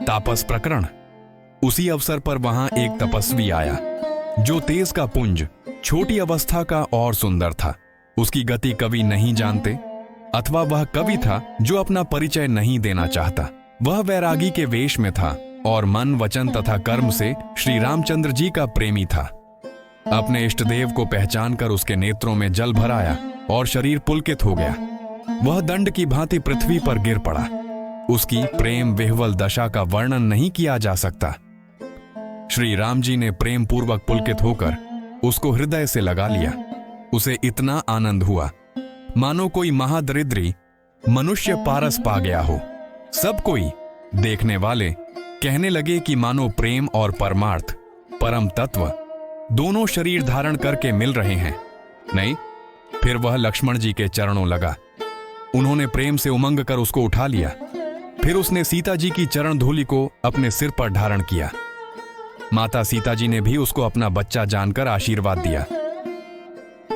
तापस प्रकरण। उसी अवसर पर वहां एक तपस्वी आया जो तेज का पुंज, छोटी अवस्था का और सुंदर था। उसकी गति कवि नहीं जानते, अथवा वह कवि था जो अपना परिचय नहीं देना चाहता। वह वैरागी के वेश में था और मन, वचन तथा कर्म से श्री रामचंद्र जी का प्रेमी था। अपने इष्ट देव को पहचान कर उसके नेत्रों में जल भर आया और शरीर पुलकित हो गया। वह दंड की भांति पृथ्वी पर गिर पड़ा। उसकी प्रेम विह्वल दशा का वर्णन नहीं किया जा सकता। श्री राम जी ने प्रेम पूर्वक पुलकित होकर उसको हृदय से लगा लिया। उसे इतना आनंद हुआ मानो कोई महादरिद्री मनुष्य पारस पा गया हो। सब कोई, देखने वाले, कहने लगे कि मानो प्रेम और परमार्थ, परम तत्व दोनों शरीर धारण करके मिल रहे हैं। नहीं, फिर वह लक्ष्मण जी के चरणों लगा। उन्होंने प्रेम से उमंग कर उसको उठा लिया। फिर उसने सीता जी की चरण धूलि को अपने सिर पर धारण किया। माता सीता जी ने भी उसको अपना बच्चा जानकर आशीर्वाद दिया।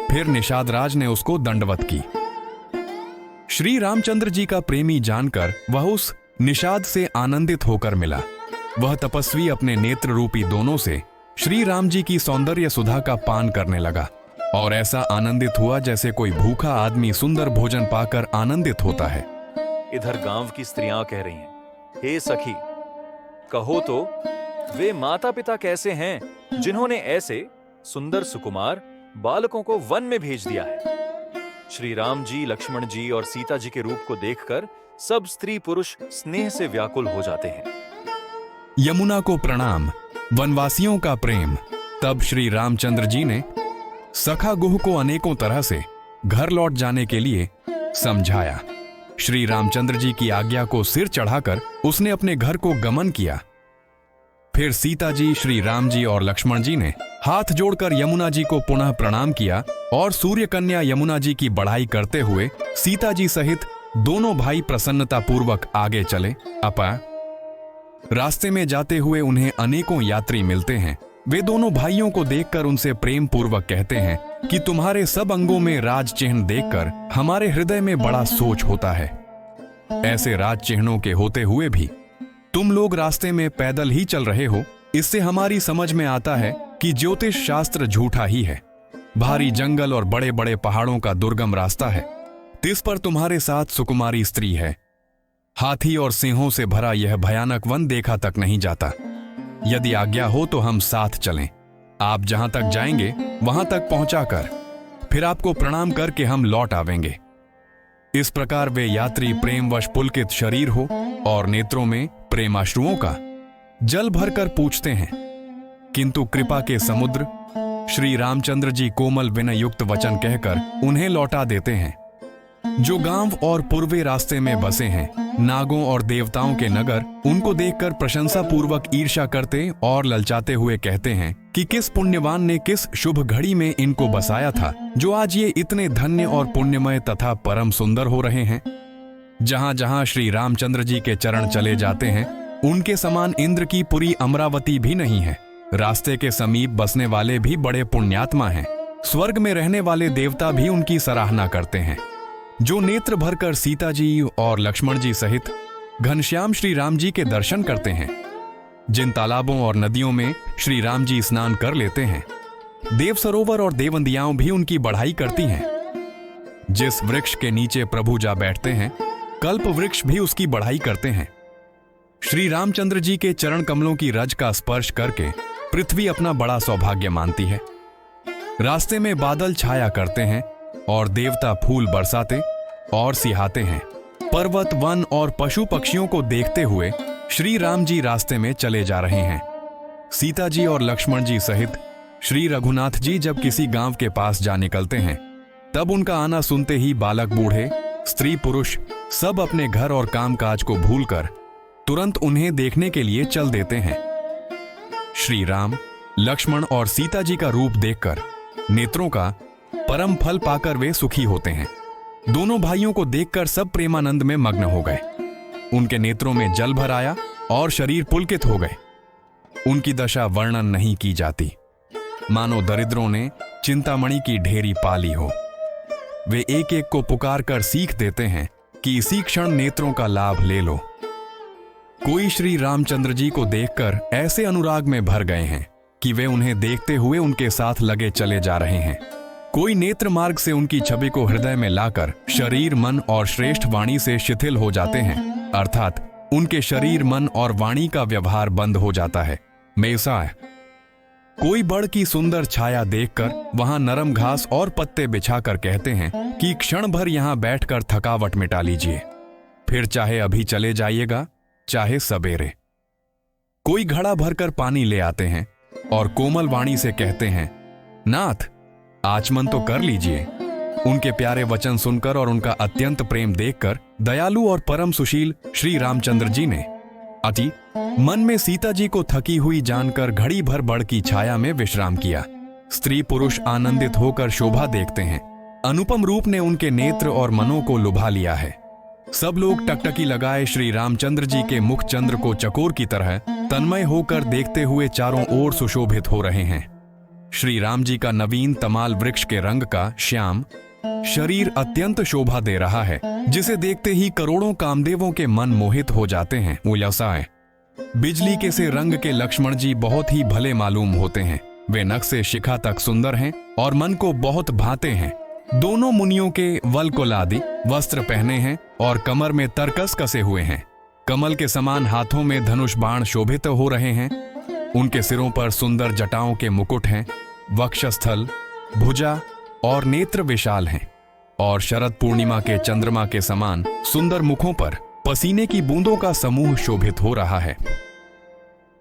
फिर निषाद राज ने उसको दंडवत की। श्री रामचंद्र जी का प्रेमी जानकर वह उस निषाद से आनंदित होकर मिला। वह तपस्वी अपने नेत्र रूपी दोनों से श्री राम जी की सौंदर्य सुधा का पान करने लगा और ऐसा आनंदित हुआ जैसे कोई भूखा आदमी सुंदर भोजन पाकर आनंदित होता है। इधर गांव की स्त्रियां कह रही हैं, हे सखी, कहो तो वे माता पिता कैसे हैं जिन्होंने ऐसे सुंदर सुकुमार बालकों को वन में भेज दिया है। श्री राम जी, लक्ष्मण जी और सीता जी के रूप को देखकर सब स्त्री पुरुष स्नेह से व्याकुल हो जाते हैं। यमुना को प्रणाम, वनवासियों का प्रेम। तब श्री रामचंद्र जी ने सखा गुह को अनेकों तरह से घर लौट जाने के लिए समझाया। श्री रामचंद्र जी की आज्ञा को सिर चढ़ाकर उसने अपने घर को गमन किया। फिर सीता जी, श्री राम जी और लक्ष्मण जी ने हाथ जोड़कर यमुना जी को पुनः प्रणाम किया और सूर्य कन्या यमुना जी की बढ़ाई करते हुए सीता जी सहित दोनों भाई प्रसन्नता पूर्वक आगे चले। अपा रास्ते में जाते हुए उन्हें अनेकों यात्री मिलते हैं। वे दोनों भाइयों को देखकर उनसे प्रेम पूर्वक कहते हैं कि तुम्हारे सब अंगों में राज चिन्ह देखकर हमारे हृदय में बड़ा सोच होता है। ऐसे राज चिन्हों के होते हुए भी तुम लोग रास्ते में पैदल ही चल रहे हो, इससे हमारी समझ में आता है कि ज्योतिष शास्त्र झूठा ही है। भारी जंगल और बड़े बड़े पहाड़ों का दुर्गम रास्ता है, तिस पर तुम्हारे साथ सुकुमारी स्त्री है। हाथी और सिंहों से भरा यह भयानक वन देखा तक नहीं जाता। यदि आज्ञा हो तो हम साथ चलें। आप जहां तक जाएंगे वहां तक पहुंचाकर फिर आपको प्रणाम करके हम लौट आवेंगे। इस प्रकार वे यात्री प्रेमवश पुलकित शरीर हो और नेत्रों में प्रेमाश्रुओं का जल भरकर पूछते हैं, किंतु कृपा के समुद्र श्री रामचंद्र जी कोमल विनय युक्त वचन कहकर उन्हें लौटा देते हैं। जो गांव और पूर्वी रास्ते में बसे हैं, नागों और देवताओं के नगर, उनको देखकर प्रशंसा पूर्वक ईर्ष्या करते और ललचाते हुए कहते हैं कि किस पुण्यवान ने किस शुभ घड़ी में इनको बसाया था, जो आज ये इतने धन्य और पुण्यमय तथा परम सुंदर हो रहे हैं। जहां जहां श्री रामचंद्र जी के चरण चले जाते हैं, उनके समान इंद्र की पुरी अमरावती भी नहीं है। रास्ते के समीप बसने वाले भी बड़े पुण्यात्मा हैं। स्वर्ग में रहने वाले देवता भी उनकी सराहना करते हैं। जो नेत्र भरकर सीता जी और लक्ष्मण जी सहित घनश्याम श्री राम जी के दर्शन करते हैं, जिन तालाबों और नदियों में श्री राम जी स्नान कर लेते हैं, देव सरोवर और देवंदियाओं भी उनकी बढ़ाई करती हैं। जिस वृक्ष के नीचे प्रभु जा बैठते हैं, कल्प वृक्ष भी उसकी बढ़ाई करते हैं। श्री रामचंद्र जी के चरण कमलों की रज का स्पर्श करके पृथ्वी अपना बड़ा सौभाग्य मानती है। रास्ते में बादल छाया करते हैं और देवता फूल बरसाते और सिहाते हैं। पर्वत, वन और पशु पक्षियों को देखते हुए श्री राम जी रास्ते में चले जा रहे हैं। सीता जी और लक्ष्मण जी सहित श्री रघुनाथ जी जब किसी गांव के पास जा निकलते हैं, तब उनका आना सुनते ही बालक, बूढ़े, स्त्री, पुरुष सब अपने घर और कामकाज को भूलकर तुरंत उन्हें देखने के लिए चल देते हैं। श्री राम, लक्ष्मण और सीता जी का रूप देखकर नेत्रों का परम फल पाकर वे सुखी होते हैं। दोनों भाइयों को देखकर सब प्रेमानंद में मग्न हो गए। उनके नेत्रों में जल भर आया और शरीर पुलकित हो गए। उनकी दशा वर्णन नहीं की जाती, मानो दरिद्रों ने चिंतामणि की ढेरी पाली हो। वे एक एक को पुकार कर सीख देते हैं कि इसी क्षण नेत्रों का लाभ ले लो। कोई श्री रामचंद्र जी को देखकर ऐसे अनुराग में भर गए हैं कि वे उन्हें देखते हुए उनके साथ लगे चले जा रहे हैं। कोई नेत्र मार्ग से उनकी छवि को हृदय में लाकर शरीर, मन और श्रेष्ठ वाणी से शिथिल हो जाते हैं, अर्थात उनके शरीर, मन और वाणी का व्यवहार बंद हो जाता है। मेसाय कोई बड़ की सुंदर छाया देखकर वहां नरम घास और पत्ते बिछाकर कहते हैं कि क्षण भर यहां बैठकर थकावट मिटा लीजिए, फिर चाहे अभी चले जाइएगा, चाहे सवेरे। कोई घड़ा भरकर पानी ले आते हैं और कोमल वाणी से कहते हैं, नाथ आचमन तो कर लीजिए। उनके प्यारे वचन सुनकर और उनका अत्यंत प्रेम देखकर दयालु और परम सुशील श्री रामचंद्र जी ने अति मन में सीता जी को थकी हुई जानकर घड़ी भर बड़ की छाया में विश्राम किया। स्त्री पुरुष आनंदित होकर शोभा देखते हैं। अनुपम रूप ने उनके नेत्र और मनों को लुभा लिया है। सब लोग टकटकी लगाए श्री रामचंद्र जी के मुख चंद्र को चकोर की तरह तन्मय होकर देखते हुए चारों ओर सुशोभित हो रहे हैं। श्री राम जी का नवीन तमाल वृक्ष के रंग का श्याम शरीर अत्यंत शोभा दे रहा है, जिसे देखते ही करोड़ों कामदेवों के मन मोहित हो जाते हैं। उल्लासाए बिजली के से रंग के लक्ष्मण जी बहुत ही भले मालूम होते हैं। वे नख से शिखा तक सुंदर हैं और मन को बहुत भाते हैं। दोनों मुनियों के वल्कुलादि वस्त्र पहने हैं और कमर में तरकस कसे हुए हैं। कमल के समान हाथों में धनुष बाण शोभित हो रहे हैं। उनके सिरों पर सुंदर जटाओं के मुकुट हैं। वक्षस्थल, भुजा और नेत्र विशाल हैं और शरद पूर्णिमा के चंद्रमा के समान सुंदर मुखों पर पसीने की बूंदों का समूह शोभित हो रहा है।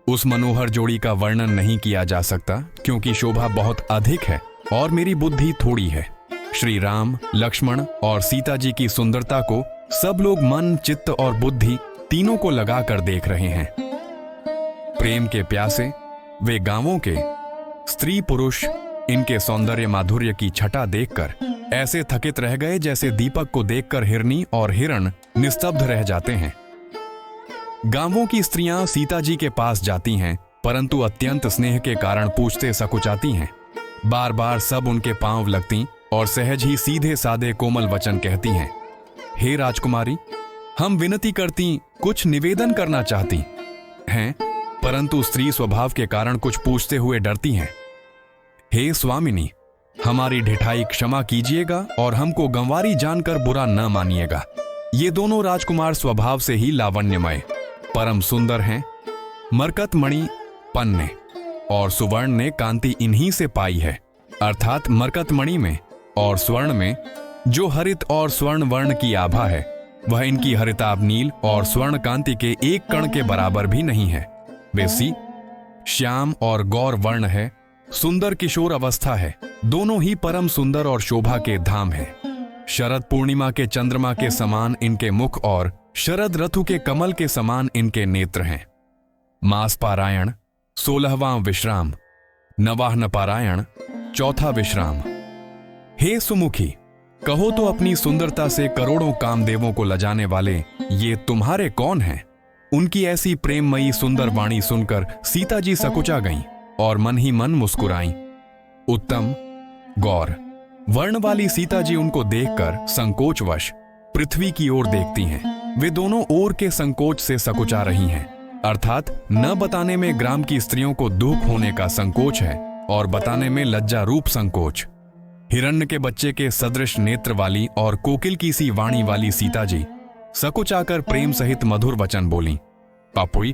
उस मनोहर जोड़ी का वर्णन नहीं किया जा सकता, क्योंकि शोभा बहुत अधिक है और मेरी बुद्धि थोड़ी है। श्री राम, लक्ष्मण और सीता जी की सुंदरता को सब लोग मन, चित्त और बुद्धि तीनों को लगाकर देख रहे हैं। प्रेम के प्यासे वे गांवों के स्त्री पुरुष इनके सौंदर्य माधुर्य की छटा देखकर ऐसे थकित रह गए जैसे दीपक को देखकर हिरनी और हिरण निस्तब्ध रह जाते हैं। गांवों की स्त्रियां सीता जी के पास जाती हैं, परंतु अत्यंत स्नेह के कारण पूछते सकुचाती हैं। बार बार सब उनके पांव लगती और सहज ही सीधे सादे कोमल वचन कहती हैं, हे राजकुमारी, हम विनती करती, कुछ निवेदन करना चाहती हैं, परंतु स्त्री स्वभाव के कारण कुछ पूछते हुए डरती हैं। हे स्वामिनी, हमारी ढिठाई क्षमा कीजिएगा और हमको गंवारी जानकर बुरा न मानिएगा। ये दोनों राजकुमार स्वभाव से ही लावण्यमय, परम सुंदर हैं। मरकत मणि, पन्ने और सुवर्ण ने कांति इन्हीं से पाई है, अर्थात मरकत मणि में और स्वर्ण में जो हरित और स्वर्ण वर्ण की आभा है, वह इनकी हरिताभ नील और स्वर्ण कांति के एक कण के बराबर भी नहीं है। वे सी श्याम और गौर वर्ण है, सुंदर किशोर अवस्था है। दोनों ही परम सुंदर और शोभा के धाम है। शरद पूर्णिमा के चंद्रमा के समान इनके मुख और शरद ऋतु के कमल के समान इनके नेत्र हैं। मास पारायण 16वां विश्राम, नवाहन पारायण 4था विश्राम। हे सुमुखी, कहो तो अपनी सुंदरता से करोड़ों कामदेवों को लजाने वाले ये तुम्हारे कौन हैं? उनकी ऐसी प्रेममयी सुंदर वाणी सुनकर सीता जी सकुचा गईं और मन ही मन मुस्कुराईं। उत्तम गौर वर्ण वाली सीता जी उनको देखकर संकोचवश पृथ्वी की ओर देखती हैं। वे दोनों ओर के संकोच से सकुचा रही हैं, अर्थात न बताने में ग्राम की स्त्रियों को दुख होने का संकोच है और बताने में लज्जा रूप संकोच। हिरण्य के बच्चे के सदृश नेत्र वाली और कोकिल की सी वाणी वाली सीता जी सकुचाकर प्रेम सहित मधुर वचन बोली, पापुई,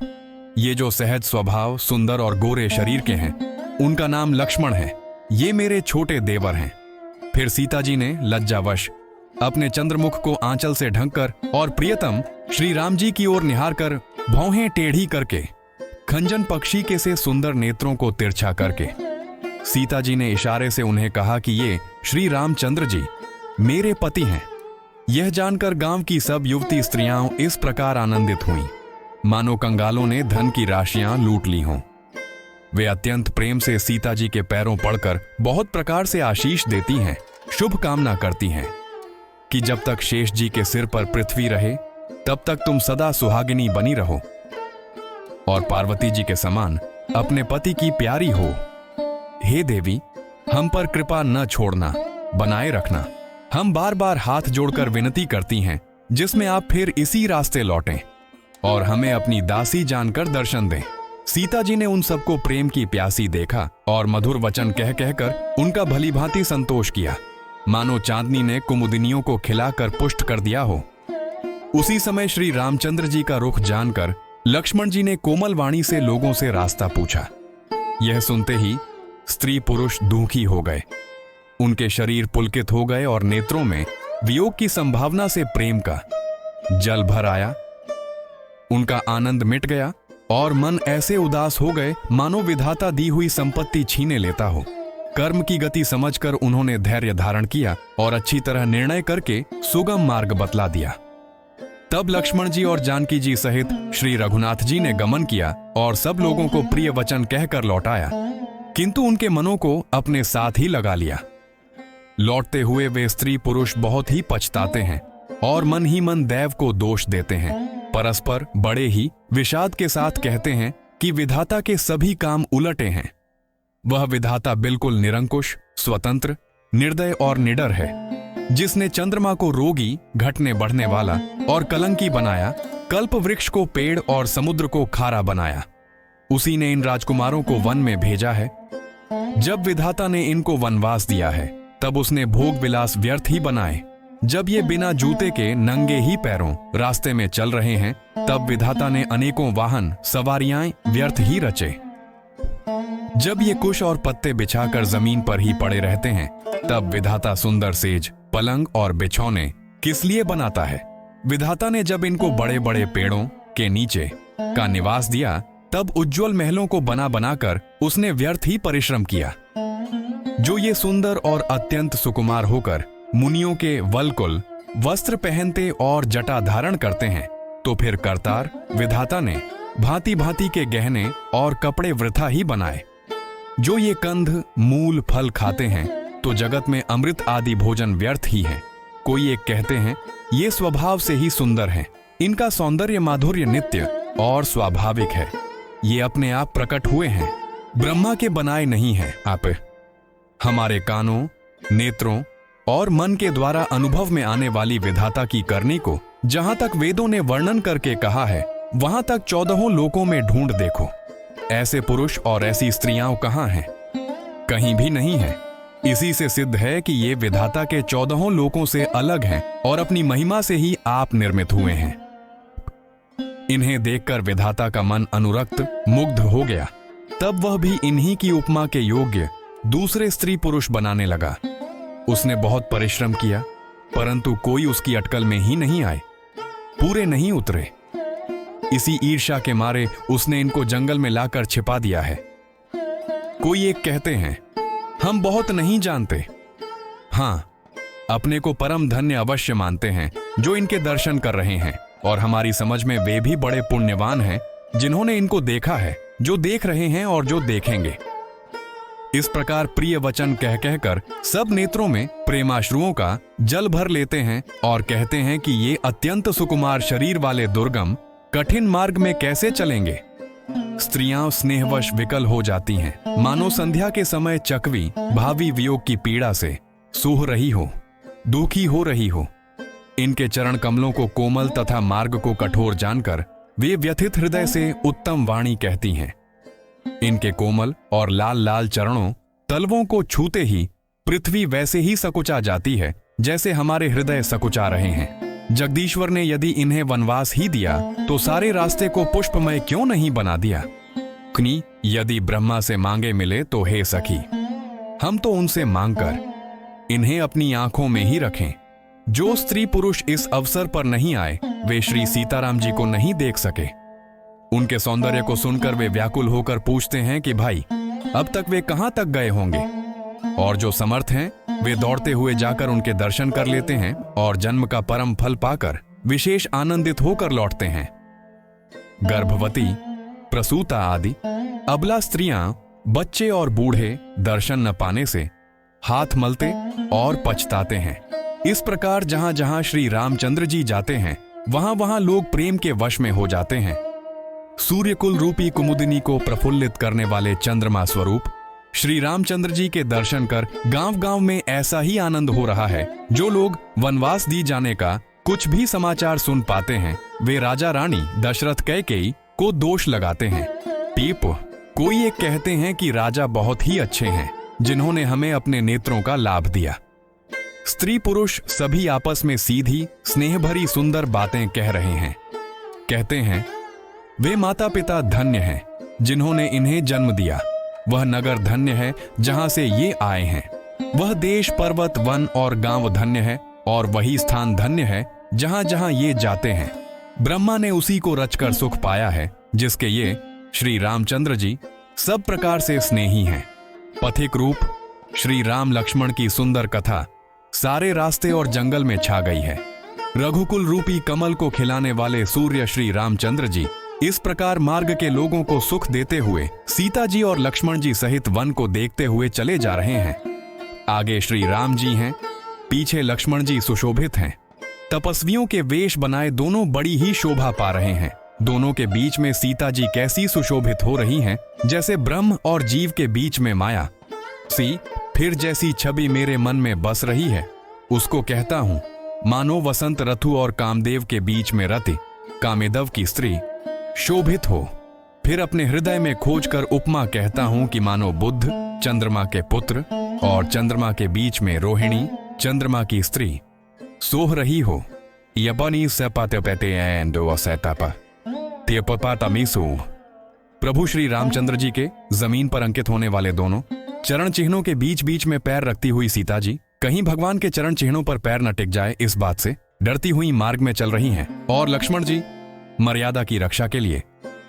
ये जो सहज स्वभाव, सुंदर और गोरे शरीर के हैं, उनका नाम लक्ष्मण है। ये मेरे छोटे देवर हैं। फिर सीता जी ने लज्जावश अपने चंद्रमुख को आंचल से ढककर और प्रियतम श्री राम जी की ओर निहार कर भौहें टेढ़ी करके खंजन पक्षी के से सुंदर नेत्रों को तिरछा करके सीता जी ने इशारे से उन्हें कहा कि ये श्री रामचंद्र जी मेरे पति हैं। यह जानकर गांव की सब युवती स्त्रियां इस प्रकार आनंदित हुईं, मानो कंगालों ने धन की राशियां लूट ली हों। वे अत्यंत प्रेम से सीता जी के पैरों पड़कर बहुत प्रकार से आशीष देती हैं, शुभ कामना करती हैं कि जब तक शेष जी के सिर पर पृथ्वी रहे तब तक तुम सदा सुहागिनी बनी रहो और पार्वती जी के समान अपने पति की प्यारी हो। हे देवी, हम पर कृपा न छोड़ना, बनाए रखना। हम बार बार हाथ जोड़कर विनती करती हैं, जिसमें आप फिर इसी रास्ते लौटें। और हमें अपनी दासी जानकर दर्शन दें। सीता जी ने उन सबको प्रेम की प्यासी देखा और मधुर वचन कह कहकर उनका भलीभांति संतोष किया, मानो चांदनी ने कुमुदिनियों को खिलाकर पुष्ट कर दिया हो। उसी समय श्री रामचंद्र जी का रुख जानकर लक्ष्मण जी ने कोमल वाणी से लोगों से रास्ता पूछा। यह सुनते ही स्त्री पुरुष दुखी हो गए, उनके शरीर पुलकित हो गए और नेत्रों में वियोग की संभावना से प्रेम का जल भर आया। उनका आनंद मिट गया और मन ऐसे उदास हो गए मानो विधाता दी हुई संपत्ति छीने लेता हो। कर्म की गति समझकर उन्होंने धैर्य धारण किया और अच्छी तरह निर्णय करके सुगम मार्ग बतला दिया। तब लक्ष्मण जी और जानकी जी सहित श्री रघुनाथ जी ने गमन किया और सब लोगों को प्रिय वचन कहकर लौटाया, किंतु उनके मनों को अपने साथ ही लगा लिया। लौटते हुए वे स्त्री पुरुष बहुत ही पछताते हैं और मन ही मन दैव को दोष देते हैं। परस्पर बड़े ही विषाद के साथ कहते हैं कि विधाता के सभी काम उलटे हैं। वह विधाता बिल्कुल निरंकुश, स्वतंत्र, निर्दय और निडर है, जिसने चंद्रमा को रोगी, घटने बढ़ने वाला और कलंकी बनाया, कल्प वृक्ष को पेड़ और समुद्र को खारा बनाया। उसी ने इन राजकुमारों को वन में भेजा है। जब विधाता ने इनको वनवास दिया है तब उसने भोग विलास व्यर्थ ही बनाए। जब ये बिना जूते के नंगे ही पैरों रास्ते में चल रहे हैं तब विधाता ने अनेकों वाहन सवारियां व्यर्थ ही रचे। जब ये कुश और पत्ते बिछाकर जमीन पर ही पड़े रहते हैं तब विधाता सुंदर सेज, पलंग और बिछौने किस लिए बनाता है। विधाता ने जब इनको बड़े बड़े पेड़ों के नीचे का निवास दिया तब उज्जवल महलों को बना बनाकर उसने व्यर्थ ही परिश्रम किया। जो ये सुंदर और अत्यंत सुकुमार होकर मुनियों के वलकुल वस्त्र पहनते और जटा धारण करते हैं, तो फिर करतार विधाता ने भांति भांति के गहने और कपड़े वृथा ही बनाए। जो ये कंद मूल फल खाते हैं तो जगत में अमृत आदि भोजन व्यर्थ ही है। कोई एक कहते हैं ये स्वभाव से ही सुंदर हैं, इनका सौंदर्य माधुर्य नित्य और स्वाभाविक है, ये अपने आप प्रकट हुए हैं, ब्रह्मा के बनाए नहीं हैं। आप हमारे कानों, नेत्रों और मन के द्वारा अनुभव में आने वाली विधाता की करनी को जहां तक वेदों ने वर्णन करके कहा है वहां तक 14 लोकों में ढूंढ देखो। ऐसे पुरुष और ऐसी स्त्रियां कहां हैं? कहीं भी नहीं है। इसी से सिद्ध है कि ये विधाता के 14 लोकों से अलग हैं और अपनी महिमा से ही आप निर्मित हुए हैं। इन्हें देखकर विधाता का मन अनुरक्त मुग्ध हो गया। तब वह भी इन्हीं की उपमा के योग्य दूसरे स्त्री पुरुष बनाने लगा। उसने बहुत परिश्रम किया परंतु कोई उसकी अटकल में ही नहीं आए, पूरे नहीं उतरे। इसी ईर्ष्या के मारे उसने इनको जंगल में लाकर छिपा दिया है। कोई एक कहते हैं हम बहुत नहीं जानते, हाँ अपने को परम धन्य अवश्य मानते हैं जो इनके दर्शन कर रहे हैं, और हमारी समझ में वे भी बड़े पुण्यवान हैं जिन्होंने इनको देखा है, जो देख रहे हैं और जो देखेंगे। इस प्रकार प्रिय वचन कह कहकर सब नेत्रों में प्रेमाश्रुओं का जल भर लेते हैं और कहते हैं कि ये अत्यंत सुकुमार शरीर वाले दुर्गम कठिन मार्ग में कैसे चलेंगे। स्त्रियां स्नेहवश विकल हो जाती हैं, मानो संध्या के समय चकवी भावी वियोग की पीड़ा से सूह रही हो, दुखी हो रही हो। इनके चरण कमलों को कोमल तथा मार्ग को कठोर जानकर वे व्यथित हृदय से उत्तम वाणी कहती हैं। इनके कोमल और लाल लाल चरणों तलवों को छूते ही पृथ्वी वैसे ही सकुचा जाती है जैसे हमारे हृदय सकुचा रहे हैं। जगदीश्वर ने यदि इन्हें वनवास ही दिया तो सारे रास्ते को पुष्पमय क्यों नहीं बना दिया। अग्नि यदि ब्रह्मा से मांगे मिले तो हे सखी, हम तो उनसे मांगकर इन्हें अपनी आंखों में ही रखें। जो स्त्री पुरुष इस अवसर पर नहीं आए वे श्री सीताराम जी को नहीं देख सके। उनके सौंदर्य को सुनकर वे व्याकुल होकर पूछते हैं कि भाई अब तक वे कहां तक गए होंगे, और जो समर्थ हैं वे दौड़ते हुए जाकर उनके दर्शन कर लेते हैं और जन्म का परम फल पाकर विशेष आनंदित होकर लौटते हैं। गर्भवती, प्रसूता आदि अबला स्त्रियां, बच्चे और बूढ़े दर्शन न पाने से हाथ मलते और पछताते हैं। इस प्रकार जहां जहां श्री रामचंद्र जी जाते हैं वहां वहां लोग प्रेम के वश में हो जाते हैं। सूर्यकुल रूपी कुमुदिनी को प्रफुल्लित करने वाले चंद्रमा स्वरूप श्री रामचंद्र जी के दर्शन कर गांव गांव में ऐसा ही आनंद हो रहा है जो लोग वनवास दी जाने का कुछ भी समाचार सुन पाते हैं वे राजा रानी दशरथ कैकेयी को दोष लगाते हैं। पीप कोई एक कहते हैं कि राजा बहुत ही अच्छे हैं जिन्होंने हमें अपने नेत्रों का लाभ दिया। स्त्री पुरुष सभी आपस में सीधी स्नेह भरी सुंदर बातें कह रहे हैं। कहते हैं वे माता पिता धन्य हैं जिन्होंने इन्हें जन्म दिया, वह नगर धन्य है जहां से ये आए हैं, वह देश पर्वत वन और गांव धन्य है और वही स्थान धन्य है जहां जहां ये जाते हैं। ब्रह्मा ने उसी को रचकर सुख पाया है जिसके ये श्री रामचंद्र जी सब प्रकार से स्नेही हैं। पथिक रूप श्री राम लक्ष्मण की सुंदर कथा सारे रास्ते और जंगल में छा गई है। रघुकुल रूपी कमल को खिलाने वाले सूर्य श्री रामचंद्र जी इस प्रकार मार्ग के लोगों को सुख देते हुए सीता जी और लक्ष्मण जी सहित वन को देखते हुए चले जा रहे हैं। आगे श्री राम जी हैं, पीछे लक्ष्मण जी सुशोभित हैं। तपस्वियों के वेश बनाए दोनों बड़ी ही शोभा पा रहे हैं। दोनों के बीच में सीता जी कैसी सुशोभित हो रही हैं जैसे ब्रह्म और जीव के बीच में माया। सी फिर जैसी छवि मेरे मन में बस रही है उसको कहता हूं मानो वसंत रथु और कामदेव के बीच में रति कामेदव की स्त्री शोभित हो। फिर अपने हृदय में खोजकर उपमा कहता हूं कि मानो बुद्ध चंद्रमा के पुत्र और चंद्रमा के बीच में रोहिणी चंद्रमा की स्त्री सोह रही हो। यपनी प्रभु श्री रामचंद्र जी के जमीन पर अंकित होने वाले दोनों चरण चिन्हों के बीच बीच में पैर रखती हुई सीता जी कहीं भगवान के चरण चिन्हों पर पैर न टिक जाए इस बात से डरती हुई मार्ग में चल रही हैं और लक्ष्मण जी मर्यादा की रक्षा के लिए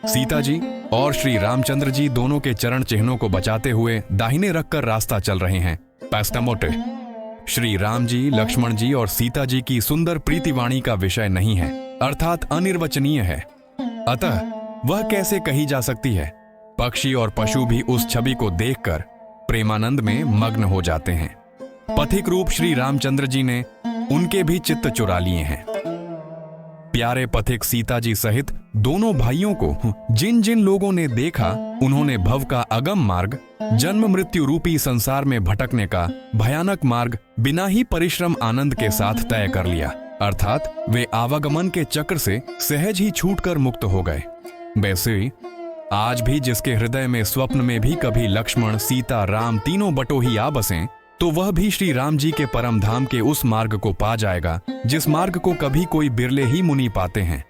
सीता जी और श्री रामचंद्र जी दोनों के चरण चिन्हों को बचाते हुए दाहिने रखकर रास्ता चल रहे हैं। पैस्टामोटे श्री राम जी लक्ष्मण जी और सीता जी की सुंदर प्रीतिवाणी का विषय नहीं है, अर्थात अनिर्वचनीय है, अतः वह कैसे कही जा सकती है। पक्षी और पशु भी उस छवि को देखकर प्रेमानंद में मग्न हो जाते हैं। पथिक रूप श्री रामचंद्र जी ने उनके भी चित्त चुरा लिए हैं। प्यारे पथिक सीता जी सहित दोनों भाइयों को जिन जिन लोगों ने देखा उन्होंने भव का अगम मार्ग जन्म मृत्यु रूपी संसार में भटकने का भयानक मार्ग बिना ही परिश्रम आनंद के साथ तय कर लिया, अर्थात वे आवागमन के चक्र से सहज ही छूटकर मुक्त हो गए। वैसे आज भी जिसके हृदय में स्वप्न में भी कभी लक्ष्मण सीता राम तीनों बटोही आ बसें तो वह भी श्री राम जी के परम धाम के उस मार्ग को पा जाएगा जिस मार्ग को कभी कोई बिरले ही मुनि पाते हैं।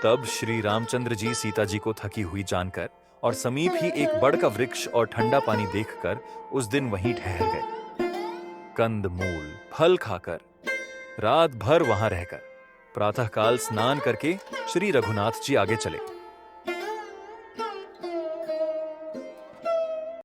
तब श्री रामचंद्र जी सीता जी को थकी हुई जानकर और समीप ही एक बड़ का वृक्ष और ठंडा पानी देखकर उस दिन वहीं ठहर गए। कंद मूल फल खाकर रात भर वहां रहकर प्रातःकाल स्नान करके श्री रघुनाथ जी आगे चले।